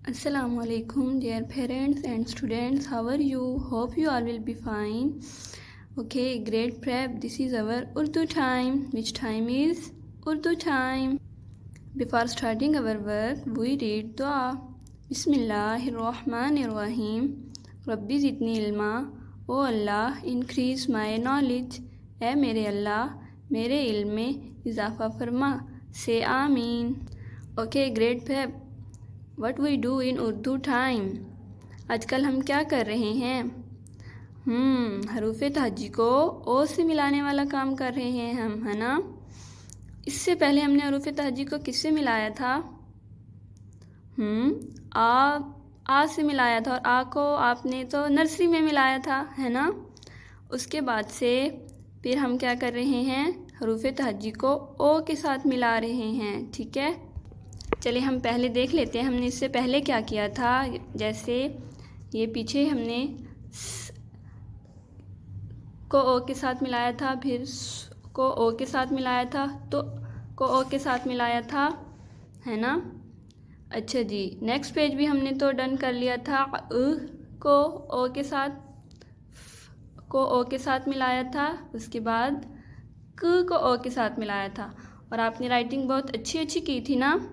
Assalamualaikum dear parents and students, how are you? Hope you all will be fine. Okay, great prep. This is our Urdu time. Which time is Urdu time? Before starting our work, we read dua. Bismillahirrahmanirrahim. Rabbi zidni ilma. O Allah, increase my knowledge. ए मेरे अल्लाह, मेरे इल्म में इजाफ़ा फरमा. Say आमीन. Okay, great prep. What we do in Urdu time? आजकल हम क्या कर रहे हैं? हरूफ तहज्जी को ओ से मिलाने वाला काम कर रहे हैं हम, है ना? इससे पहले हमने हरूफ तहज्जी को किससे मिलाया था? आ से मिलाया था, और आ को आपने तो नर्सरी में मिलाया था, है ना? उसके बाद से फिर हम क्या कर रहे हैं? हरूफ तहज्जी को ओ के साथ मिला रहे हैं, ठीक है? चलिए हम पहले देख लेते हैं हमने इससे पहले क्या किया था। जैसे ये पीछे हमने को ओ के साथ मिलाया था, फिर को ओ के साथ मिलाया था, तो को ओ के साथ मिलाया था, है ना? अच्छा जी, नेक्स्ट पेज भी हमने तो डन कर लिया था। को ओ के साथ मिलाया था, उसके बाद को ओ के साथ मिलाया था, और आपने राइटिंग बहुत अच्छी की थी ना?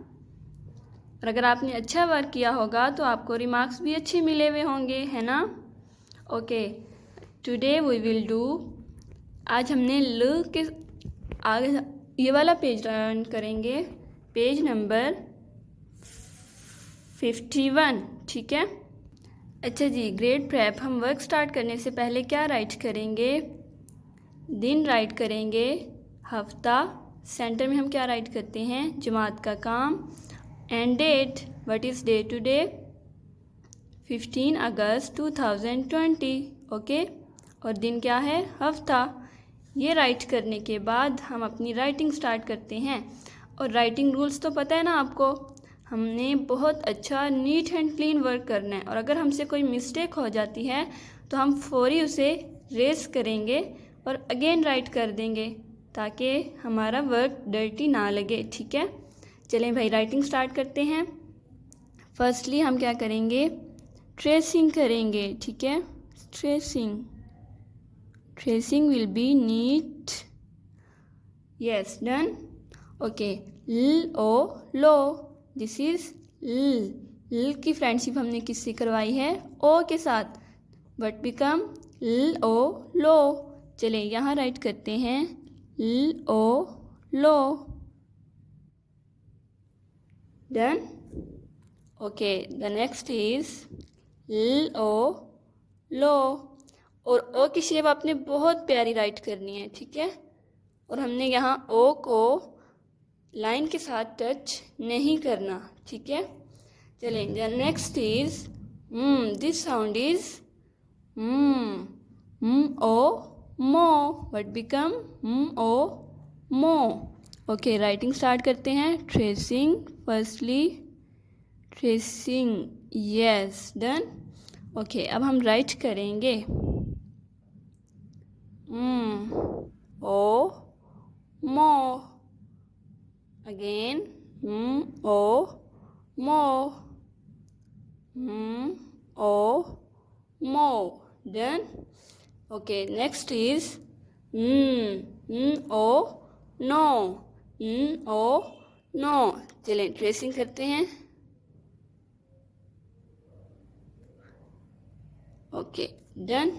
और अगर आपने अच्छा वर्क किया होगा तो आपको रिमार्क्स भी अच्छे मिले हुए होंगे, है ना? Okay, today we will do, आज हमने ल के आगे ये वाला पेज रन करेंगे, पेज नंबर 51, ठीक है? अच्छा जी, ग्रेट प्रेप। हम वर्क स्टार्ट करने से पहले क्या राइट करेंगे? दिन राइट करेंगे, हफ्ता, सेंटर में हम क्या राइट करते हैं? जमात का काम, and date, what is day today? 15 अगस्त 2020, ओके? और दिन क्या है? हफ्ता। ये राइट करने के बाद हम अपनी राइटिंग स्टार्ट करते हैं। और राइटिंग रूल्स तो पता है ना आपको? हमने बहुत अच्छा नीट एंड क्लीन वर्क करना है, और अगर हमसे कोई मिस्टेक हो जाती है तो हम फौरी उसे रेस करेंगे और अगेन राइट कर देंगे, ताकि हमारा वर्क डर्टी ना लगे, ठीक है? चलें भाई, राइटिंग स्टार्ट करते हैं। फर्स्टली हम क्या करेंगे? ट्रेसिंग करेंगे, ठीक है? Tracing will be neat, yes, done. Okay, L O low, this is ल की फ्रेंडशिप हमने किससे करवाई है? ओ के साथ, बट बिकम ल ओ लो। चलें यहाँ राइट करते हैं, ल ओ लो, done. Okay, the next is ल ओ लो, और ओ की शेप आपने बहुत प्यारी राइट करनी है, ठीक है? और हमने यहाँ ओ को लाइन के साथ टच नहीं करना, ठीक है? चलें, the next is this sound is ओ मो, बट बिकम ओ मो। ओके, राइटिंग स्टार्ट करते हैं। Tracing, firstly tracing, yes, done. Okay, अब हम राइट करेंगे ओ मो, अगेन ओ मो, ओ मो, done. Okay, next is O no, O no. चलें ट्रेसिंग करते हैं। Okay, done.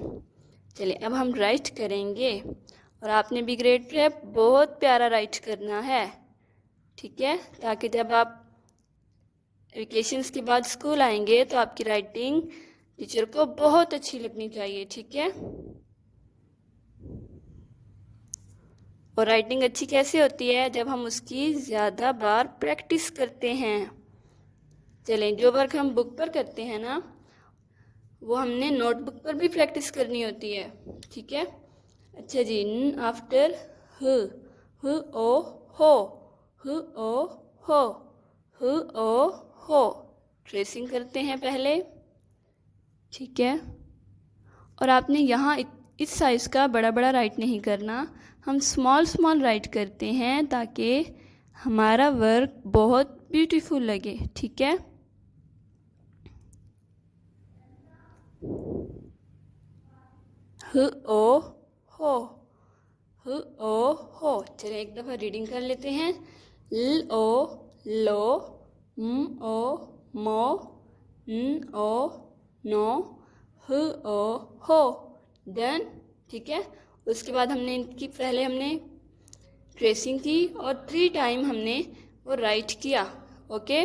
चलिए अब हम राइट करेंगे, और आपने भी ग्रेड प्रेप बहुत प्यारा राइट करना है, ठीक है? ताकि जब आप वेकेशंस के बाद स्कूल आएंगे तो आपकी राइटिंग टीचर को बहुत अच्छी लगनी चाहिए, ठीक है? और राइटिंग अच्छी कैसे होती है? जब हम उसकी ज़्यादा बार प्रैक्टिस करते हैं। चलें, जो वर्क हम बुक पर करते हैं ना, वो हमने नोटबुक पर भी प्रैक्टिस करनी होती है, ठीक है? अच्छा जी, आफ्टर ह ओ हो, ह ओ हो, ह ओ हो। ट्रेसिंग करते हैं पहले, ठीक है? और आपने यहाँ इस साइज़ का बड़ा बड़ा राइट नहीं करना, हम स्मॉल राइट करते हैं ताकि हमारा वर्क बहुत ब्यूटीफुल लगे, ठीक है? ह ओ हो, ह ओ हो। चलिए एक दफ़ा रीडिंग कर लेते हैं। ल ओ लो, म ओ मो, न ओ नो, ह ओ हो। डन। ठीक है, उसके बाद हमने इनकी पहले हमने ट्रेसिंग की और 3 टाइम हमने वो राइट किया। ओके।